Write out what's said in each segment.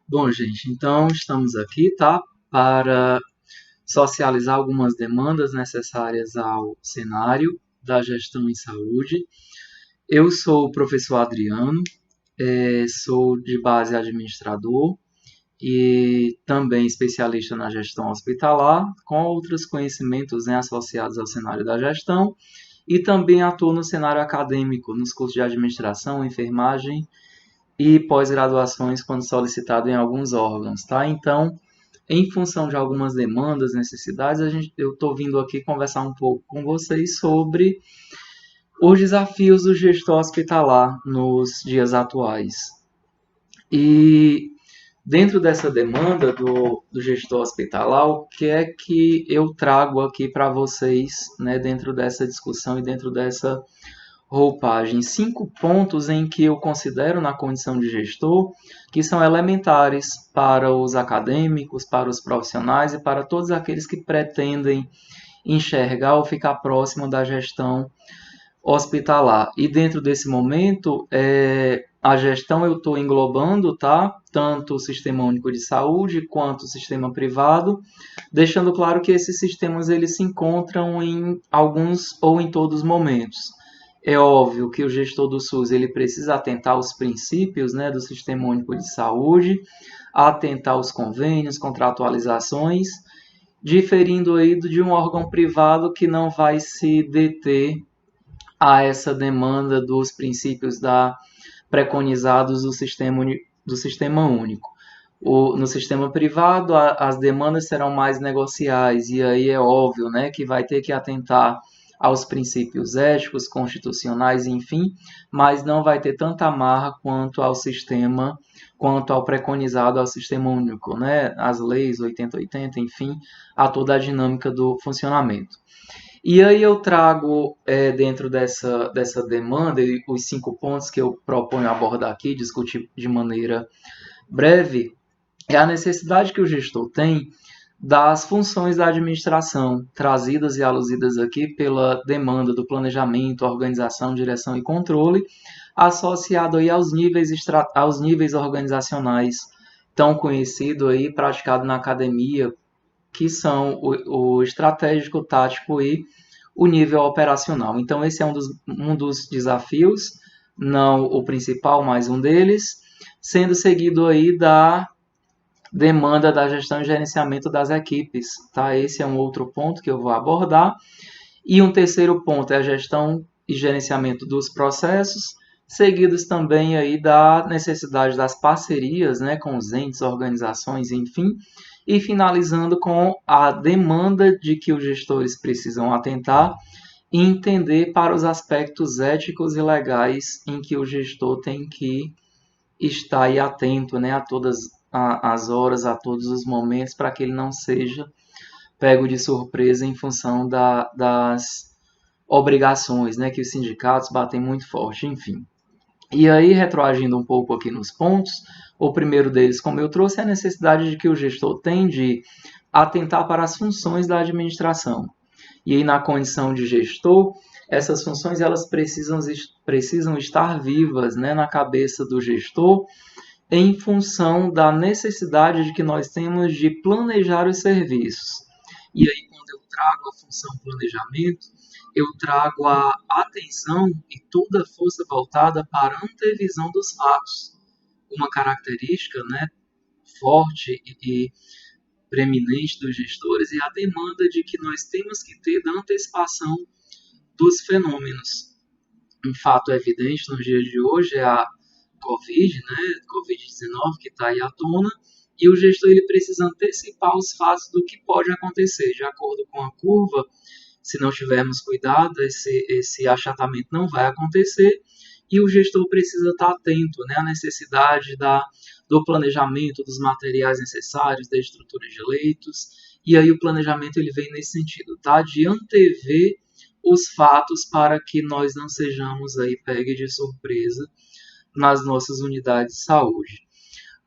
Bom, gente, então estamos aqui, tá? Para socializar algumas demandas necessárias ao cenário da gestão em saúde. Eu sou o professor Adriano, sou de base administrador e também especialista na gestão hospitalar, com outros conhecimentos, né, associados ao cenário da gestão, e também atuo no cenário acadêmico, nos cursos de administração, enfermagem e pós-graduações quando solicitado em alguns órgãos, tá? Então, em função de algumas demandas, necessidades, eu estou vindo aqui conversar um pouco com vocês sobre os desafios do gestor hospitalar nos dias atuais. E dentro dessa demanda do gestor hospitalar, o que é que eu trago aqui para vocês, né, dentro dessa discussão e dentro dessa roupagem? 5 pontos em que eu considero na condição de gestor que são elementares para os acadêmicos, para os profissionais e para todos aqueles que pretendem enxergar ou ficar próximo da gestão hospitalar. E dentro desse momento, a gestão eu estou englobando, tá? Tanto o Sistema Único de Saúde quanto o sistema privado, deixando claro que esses sistemas eles se encontram em alguns ou em todos os momentos. É óbvio que o gestor do SUS ele precisa atentar aos princípios, né, do Sistema Único de Saúde, atentar aos convênios, contratualizações, diferindo aí de um órgão privado que não vai se deter a essa demanda dos princípios preconizados do sistema único. No sistema privado, as demandas serão mais negociais, e aí é óbvio, né, que vai ter que atentar aos princípios éticos, constitucionais, enfim, mas não vai ter tanta amarra quanto ao preconizado ao sistema único, né, as leis 8080, enfim, a toda a dinâmica do funcionamento. E aí eu trago, dentro dessa demanda, os 5 pontos que eu proponho abordar aqui, discutir de maneira breve, é a necessidade que o gestor tem das funções da administração, trazidas e aludidas aqui pela demanda do planejamento, organização, direção e controle, associado aí aos níveis organizacionais, tão conhecido aí, praticado na academia, que são o estratégico, tático e o nível operacional. Então, esse é um dos desafios, não o principal, mas um deles, sendo seguido aí da demanda da gestão e gerenciamento das equipes. Tá? Esse é um outro ponto que eu vou abordar. E um terceiro ponto é a gestão e gerenciamento dos processos, seguidos também aí da necessidade das parcerias, né, com os entes, organizações, enfim, e finalizando com a demanda de que os gestores precisam atentar e entender para os aspectos éticos e legais em que o gestor tem que estar aí atento, né, a todas as horas, a todos os momentos, para que ele não seja pego de surpresa em função das obrigações, né, que os sindicatos batem muito forte, enfim. E aí, retroagindo um pouco aqui nos pontos, o primeiro deles, como eu trouxe, é a necessidade de que o gestor tem de atentar para as funções da administração. E aí, na condição de gestor, essas funções elas precisam estar vivas, né, na cabeça do gestor, em função da necessidade de que nós temos de planejar os serviços. E aí, quando eu trago a função planejamento, eu trago a atenção e toda a força voltada para a antevisão dos fatos. Uma característica, né, forte e preeminente dos gestores é a demanda de que nós temos que ter da antecipação dos fenômenos. Um fato evidente nos dias de hoje é a Covid, né, Covid-19, que está aí à tona, e o gestor ele precisa antecipar os fatos do que pode acontecer, de acordo com a curva. Se não tivermos cuidado, esse achatamento não vai acontecer, e o gestor precisa estar atento, né, à necessidade do planejamento dos materiais necessários, da estrutura de leitos, e aí o planejamento ele vem nesse sentido, tá, de antever os fatos para que nós não sejamos aí pegos de surpresa nas nossas unidades de saúde.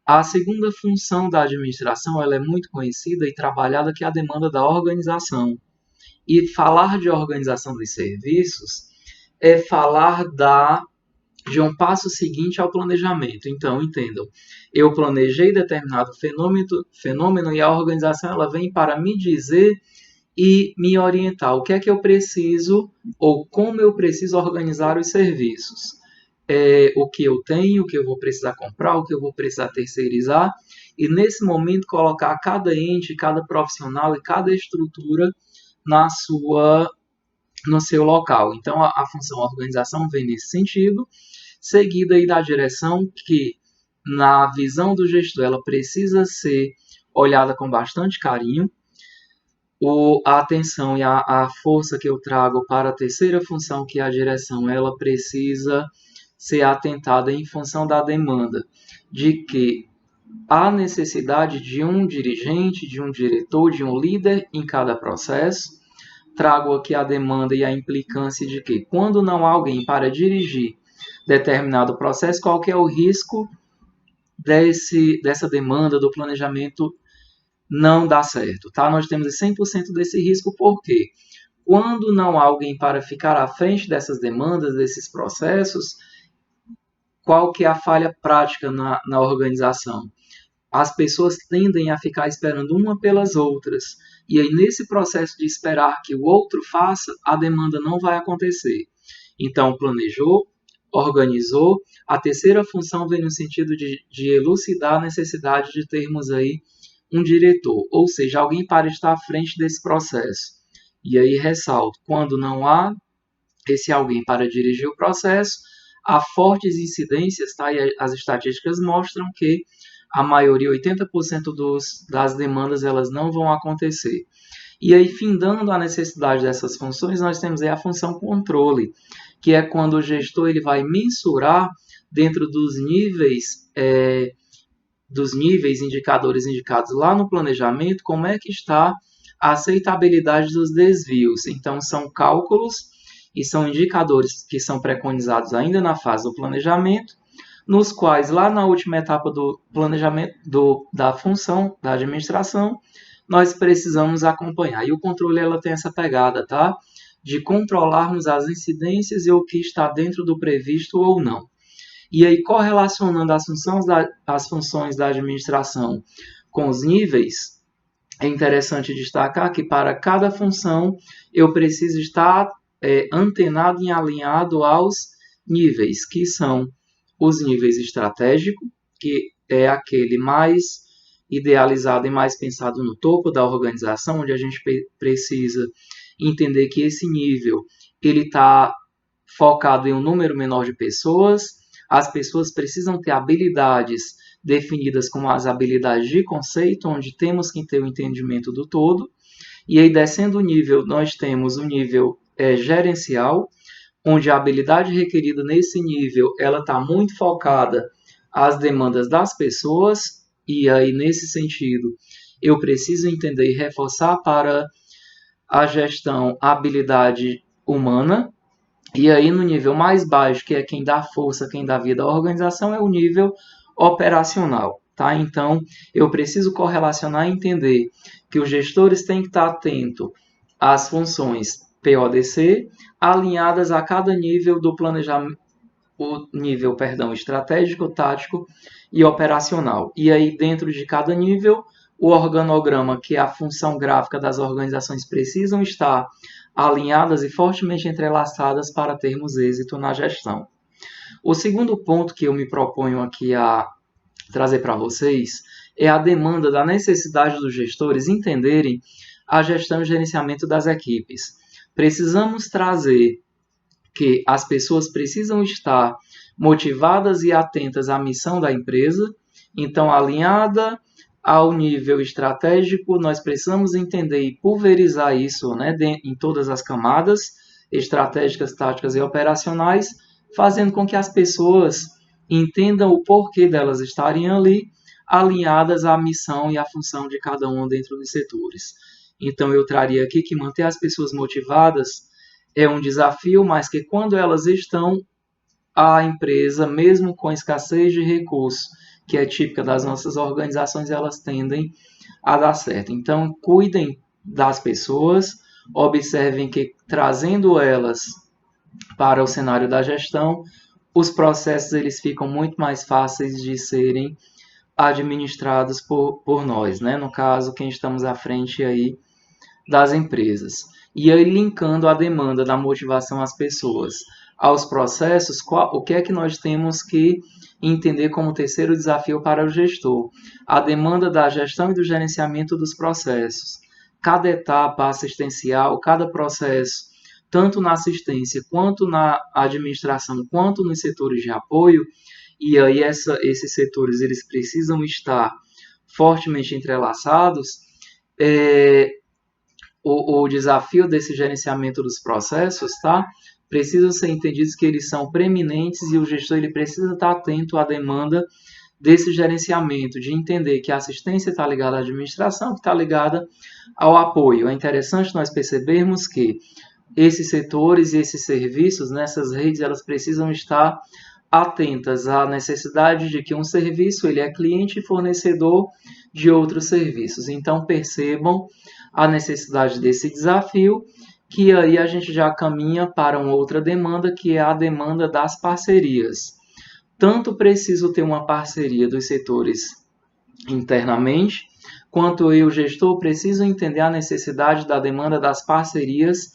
A segunda função da administração ela é muito conhecida e trabalhada, que é a demanda da organização. E falar de organização dos serviços é falar da de um passo seguinte ao planejamento. Então, entendam, eu planejei determinado fenômeno e a organização ela vem para me dizer e me orientar o que é que eu preciso ou como eu preciso organizar os serviços. O que eu tenho, o que eu vou precisar comprar, o que eu vou precisar terceirizar, e nesse momento colocar cada ente, cada profissional e cada estrutura no seu local. Então a função organização vem nesse sentido, seguida aí da direção que na visão do gestor ela precisa ser olhada com bastante carinho. A atenção e a força que eu trago para a terceira função, que é a direção, ela precisa ser atentada em função da demanda, de que há necessidade de um dirigente, de um diretor, de um líder em cada processo. Trago aqui a demanda e a implicância de que, quando não há alguém para dirigir determinado processo, qual que é o risco dessa demanda do planejamento não dar certo, tá? Nós temos 100% desse risco, porque quando não há alguém para ficar à frente dessas demandas, desses processos, qual que é a falha prática na organização? As pessoas tendem a ficar esperando uma pelas outras. E aí, nesse processo de esperar que o outro faça, a demanda não vai acontecer. Então, planejou, organizou. A terceira função vem no sentido de elucidar a necessidade de termos aí um diretor, ou seja, alguém para estar à frente desse processo. E aí, ressalto, quando não há esse alguém para dirigir o processo, há fortes incidências, tá? E as estatísticas mostram que a maioria, 80% das demandas, elas não vão acontecer. E aí, findando a necessidade dessas funções, nós temos aí a função controle, que é quando o gestor ele vai mensurar dentro dos níveis indicadores indicados lá no planejamento, como é que está a aceitabilidade dos desvios. Então, são cálculos e são indicadores que são preconizados ainda na fase do planejamento, nos quais, lá na última etapa do planejamento da função da administração, nós precisamos acompanhar. E o controle ela tem essa pegada, tá? De controlarmos as incidências e o que está dentro do previsto ou não. E aí, correlacionando as funções da administração com os níveis, é interessante destacar que para cada função eu preciso estar antenado e alinhado aos níveis, que são os níveis estratégico, que é aquele mais idealizado e mais pensado no topo da organização, onde a gente precisa entender que esse nível ele está focado em um número menor de pessoas. As pessoas precisam ter habilidades definidas como as habilidades de conceito, onde temos que ter o entendimento do todo. E aí, descendo o nível, nós temos o nível gerencial, onde a habilidade requerida nesse nível ela está muito focada às demandas das pessoas, e aí, nesse sentido, eu preciso entender e reforçar para a gestão a habilidade humana. E aí, no nível mais baixo, que é quem dá força, quem dá vida à organização, é o nível operacional. Tá? Então, eu preciso correlacionar e entender que os gestores têm que estar atentos às funções PODC, alinhadas a cada nível do planejamento, o nível, estratégico, tático e operacional. E aí, dentro de cada nível, o organograma, que é a função gráfica das organizações, precisam estar alinhadas e fortemente entrelaçadas para termos êxito na gestão. O segundo ponto que eu me proponho aqui a trazer para vocês é a demanda da necessidade dos gestores entenderem a gestão e gerenciamento das equipes. Precisamos trazer que as pessoas precisam estar motivadas e atentas à missão da empresa, então alinhada ao nível estratégico, nós precisamos entender e pulverizar isso, né, em todas as camadas estratégicas, táticas e operacionais, fazendo com que as pessoas entendam o porquê delas estarem ali, alinhadas à missão e à função de cada um dentro dos setores. Então, eu traria aqui que manter as pessoas motivadas é um desafio, mas que quando elas estão, a empresa, mesmo com escassez de recursos, que é típica das nossas organizações, elas tendem a dar certo. Então, cuidem das pessoas, observem que trazendo elas para o cenário da gestão, os processos eles ficam muito mais fáceis de serem administrados por nós, né? No caso, quem estamos à frente aí das empresas. E aí, linkando a demanda da motivação às pessoas aos processos, o que é que nós temos que entender como terceiro desafio para o gestor? A demanda da gestão e do gerenciamento dos processos. Cada etapa assistencial, cada processo, tanto na assistência, quanto na administração, quanto nos setores de apoio, e aí esses setores eles precisam estar fortemente entrelaçados, é, o desafio desse gerenciamento dos processos, tá? Precisam ser entendidos que eles são preeminentes e o gestor ele precisa estar atento à demanda desse gerenciamento, de entender que a assistência está ligada à administração, que está ligada ao apoio. É interessante nós percebermos que esses setores e esses serviços, nessas redes, elas precisam estar atentas à necessidade de que um serviço ele é cliente e fornecedor de outros serviços. Então percebam a necessidade desse desafio, que aí a gente já caminha para uma outra demanda, que é a demanda das parcerias. Tanto preciso ter uma parceria dos setores internamente, quanto eu, gestor, preciso entender a necessidade da demanda das parcerias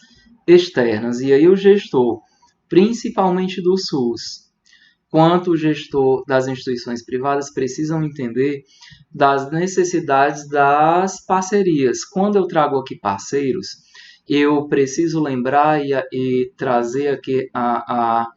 externas. E aí o gestor, principalmente do SUS, quanto o gestor das instituições privadas precisam entender das necessidades das parcerias. Quando eu trago aqui parceiros, eu preciso lembrar e trazer aqui a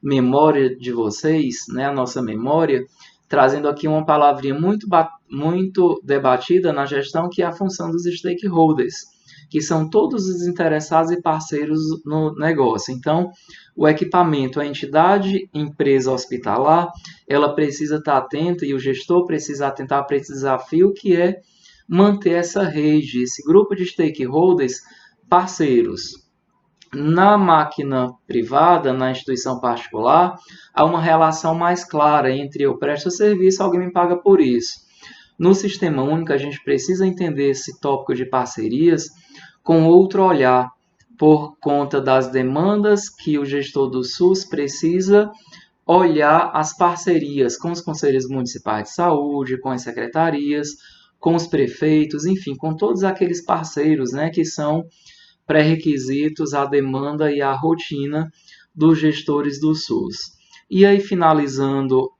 memória de vocês, né, a nossa memória, trazendo aqui uma palavrinha muito debatida na gestão, que é a função dos stakeholders, que são todos os interessados e parceiros no negócio. Então, o equipamento, a entidade, empresa hospitalar, ela precisa estar atenta e o gestor precisa atentar para esse desafio, que é manter essa rede, esse grupo de stakeholders parceiros. Na máquina privada, na instituição particular, há uma relação mais clara entre eu presto serviço e alguém me paga por isso. No sistema único, a gente precisa entender esse tópico de parcerias com outro olhar, por conta das demandas que o gestor do SUS precisa olhar as parcerias com os conselhos municipais de saúde, com as secretarias, com os prefeitos, enfim, com todos aqueles parceiros, né, que são pré-requisitos à demanda e à rotina dos gestores do SUS. E aí, finalizando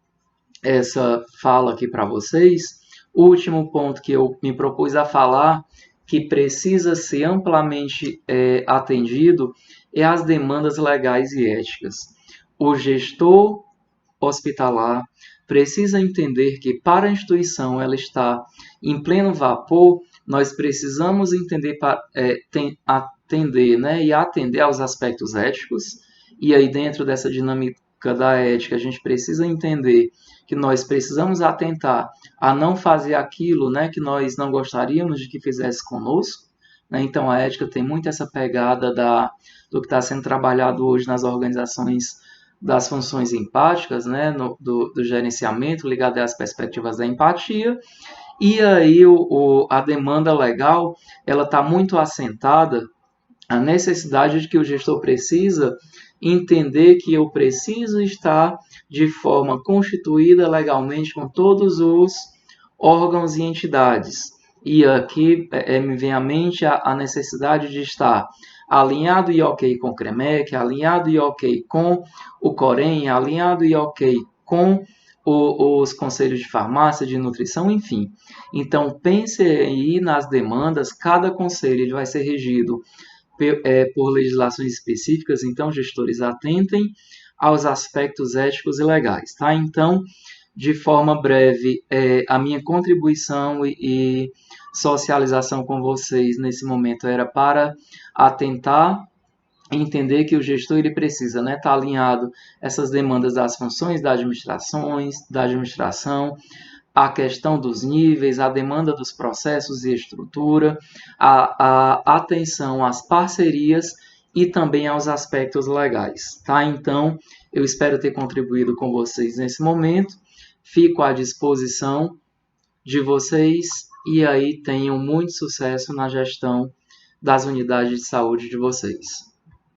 essa fala aqui para vocês, o último ponto que eu me propus a falar, que precisa ser amplamente atendido, é as demandas legais e éticas. O gestor hospitalar precisa entender que para a instituição ela está em pleno vapor, nós precisamos entender atender, né, e atender aos aspectos éticos, e aí dentro dessa dinâmica da ética a gente precisa entender que nós precisamos atentar a não fazer aquilo, né, que nós não gostaríamos de que fizesse conosco, né? Então a ética tem muito essa pegada do que está sendo trabalhado hoje nas organizações das funções empáticas, né, do gerenciamento ligado às perspectivas da empatia. E aí a demanda legal ela está muito assentada a necessidade de que o gestor precisa entender que eu preciso estar de forma constituída legalmente com todos os órgãos e entidades. E aqui me vem à mente a necessidade de estar alinhado e ok com o CREMEC, alinhado e ok com o COREM, alinhado e ok com os conselhos de farmácia, de nutrição, enfim. Então, pense aí nas demandas, cada conselho ele vai ser regido por legislações específicas, então, gestores, atentem aos aspectos éticos e legais, tá? Então, de forma breve, a minha contribuição e socialização com vocês nesse momento era para atentar entender que o gestor ele precisa, né, estar alinhado essas demandas das funções da administração, a questão dos níveis, a demanda dos processos e estrutura, a atenção às parcerias e também aos aspectos legais, tá? Então, eu espero ter contribuído com vocês nesse momento. Fico à disposição de vocês e aí tenham muito sucesso na gestão das unidades de saúde de vocês.